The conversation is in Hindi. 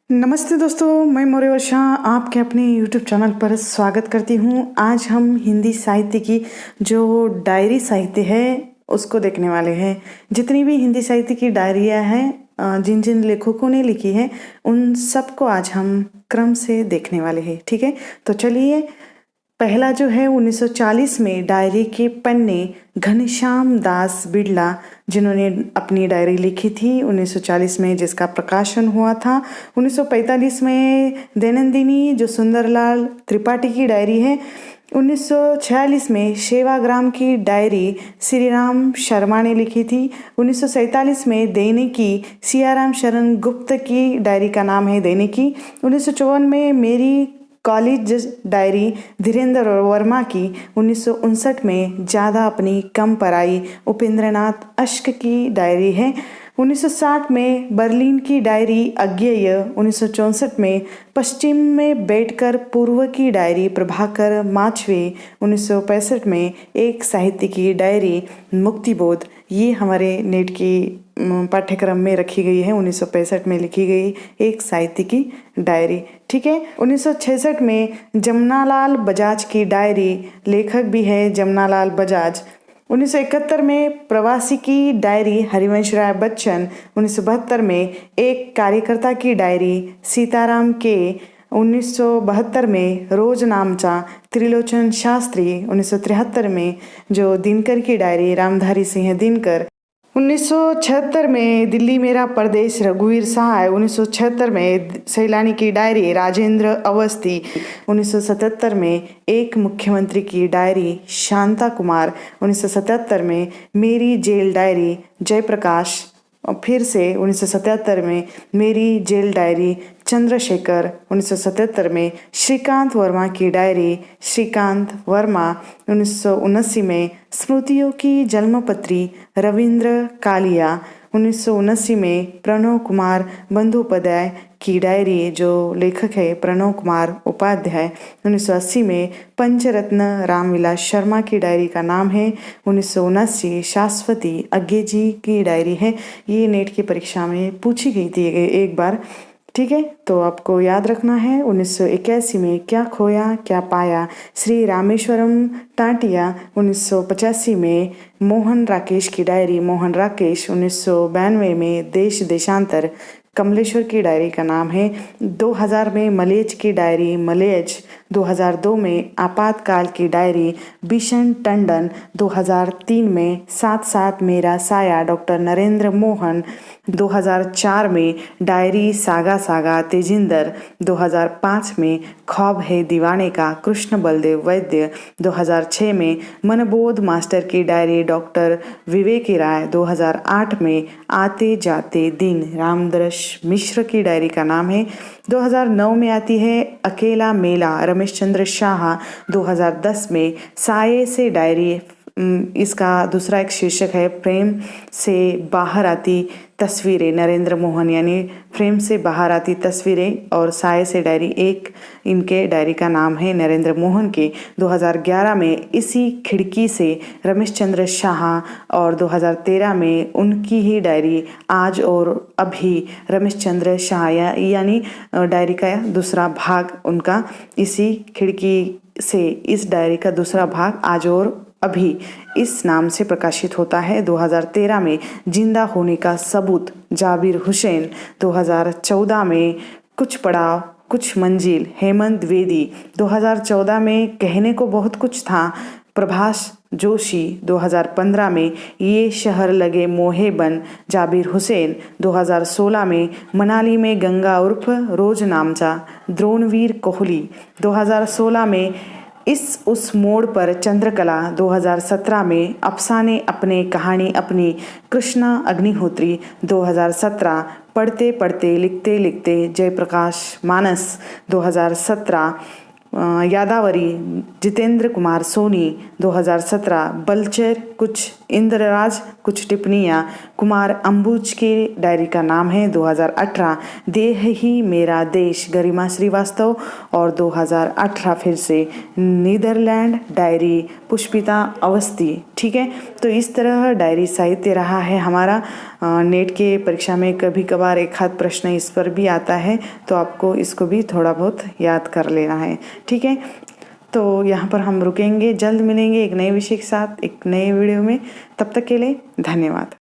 नमस्ते दोस्तों, मैं मौर्य वर्षा आपके अपने YouTube चैनल पर स्वागत करती हूँ। आज हम हिंदी साहित्य की जो डायरी साहित्य है उसको देखने वाले हैं। जितनी भी हिंदी साहित्य की डायरियाँ हैं जिन जिन लेखकों ने लिखी है उन सबको आज हम क्रम से देखने वाले हैं। ठीक है, तो चलिए। पहला जो है 1940 में डायरी के पन्ने घनश्याम दास बिड़ला जिन्होंने अपनी डायरी लिखी थी 1940 में, जिसका प्रकाशन हुआ था 1945 में। दैनंदिनी जो सुंदरलाल त्रिपाठी की डायरी है। 1946 में सेवाग्राम की डायरी श्रीराम शर्मा ने लिखी थी। 1947 में दैनिकी सियाराम शरण गुप्त की डायरी का नाम है दैनिकी। 1954 में मेरी कॉलेज डायरी धीरेन्द्र वर्मा की। 1959 में ज़्यादा अपनी कम पराई उपेंद्रनाथ अश्क की डायरी है। 1960 में बर्लिन की डायरी अज्ञेय। 1964 में पश्चिम में बैठकर पूर्व की डायरी प्रभाकर माचवे। 1965 में एक साहित्य की डायरी मुक्तिबोध, ये हमारे नेट की पाठ्यक्रम में रखी गई है। 1965 में लिखी गई एक साहित्य की डायरी। ठीक है। 1966 में जमनालाल बजाज की डायरी, लेखक भी है जमनालाल बजाज। 1971 में प्रवासी की डायरी हरिवंश राय बच्चन। 1972 में एक कार्यकर्ता की डायरी सीताराम के। 1972 में रोज नामचा त्रिलोचन शास्त्री। 1973 में जो दिनकर की डायरी रामधारी सिंह दिनकर। 1976 में दिल्ली मेरा प्रदेश रघुवीर सहाय। 1976 में सैलानी की डायरी राजेंद्र अवस्थी। 1977 में एक मुख्यमंत्री की डायरी शांता कुमार। 1977 में मेरी जेल डायरी जयप्रकाश। और फिर से 1977 में मेरी जेल डायरी चंद्रशेखर। 1977 में श्रीकांत वर्मा की डायरी श्रीकांत वर्मा। 1979 में स्मृतियों की जन्मपत्री रविंद्र कालिया। 1979 में प्रणव कुमार बंदोपाध्याय की डायरी, जो लेखक है प्रणव कुमार उपाध्याय। 1980 में पंचरत्न रामविलास शर्मा की डायरी का नाम है। 1979 शाश्वती अज्ञे जी की डायरी है। ये नेट की परीक्षा में पूछी गई थी एक बार। ठीक है, तो आपको याद रखना है। 1981 में क्या खोया क्या पाया श्री रामेश्वरम टाटिया। 1985 में मोहन राकेश की डायरी मोहन राकेश। 1992 में देश देशांतर कमलेश्वर की डायरी का नाम है। 2000 में मलेज की डायरी मलेज। 2002 में आपातकाल की डायरी बिशन टंडन। 2003 में साथ साथ मेरा साया डॉक्टर नरेंद्र मोहन। 2004 में डायरी सागा सागा तेजिंदर। 2005 में ख्वाब है दीवाने का कृष्ण बलदेव वैद्य। 2006 में मनबोध मास्टर की डायरी डॉक्टर विवेक राय। 2008 में आते जाते दिन रामदर्श मिश्र की डायरी का नाम है। 2009 में आती है अकेला मेला रमेश चंद्र शाह। 2010 में साये से डायरी, इसका दूसरा एक शीर्षक है फ्रेम से बाहर आती तस्वीरें नरेंद्र मोहन, यानी फ्रेम से बाहर आती तस्वीरें और साये से डायरी एक इनके डायरी का नाम है नरेंद्र मोहन के। 2011 में इसी खिड़की से रमेश चंद्र शाह और 2013 में उनकी ही डायरी आज और अभी रमेश चंद्र शाह, यानी डायरी का दूसरा भाग उनका इसी खिड़की से, इस डायरी का दूसरा भाग आज और अभी इस नाम से प्रकाशित होता है। 2013 में जिंदा होने का सबूत जाबिर हुसैन। 2014 में कुछ पड़ाव कुछ मंजिल हेमंत द्विवेदी। 2014 में कहने को बहुत कुछ था प्रभास जोशी। 2015 में ये शहर लगे मोहे बन जाबिर हुसैन। 2016 में मनाली में गंगा उर्फ रोज नामचा द्रोणवीर कोहली। 2016 में इस उस मोड़ पर चंद्रकला। 2017 में अफसाने अपने कहानी अपनी कृष्णा अग्निहोत्री। 2017 पढ़ते पढ़ते लिखते लिखते जयप्रकाश मानस। 2017 यादावरी जितेंद्र कुमार सोनी। 2017 बलचर कुछ इंद्रराज कुछ टिप्पणियाँ। कुमार अंबुज के डायरी का नाम है 2018 देह ही मेरा देश, गरिमा श्रीवास्तव। और 2018 फिर से नीदरलैंड डायरी, पुष्पिता अवस्थी। ठीक है, तो इस तरह डायरी साहित्य रहा है हमारा। नेट के परीक्षा में कभी कभार एक आध प्रश्न इस पर भी आता है, तो आपको इसको भी थोड़ा बहुत याद कर लेना है। ठीक है, तो यहाँ पर हम रुकेंगे, जल्द मिलेंगे एक नए विषय के साथ एक नए वीडियो में। तब तक के लिए धन्यवाद।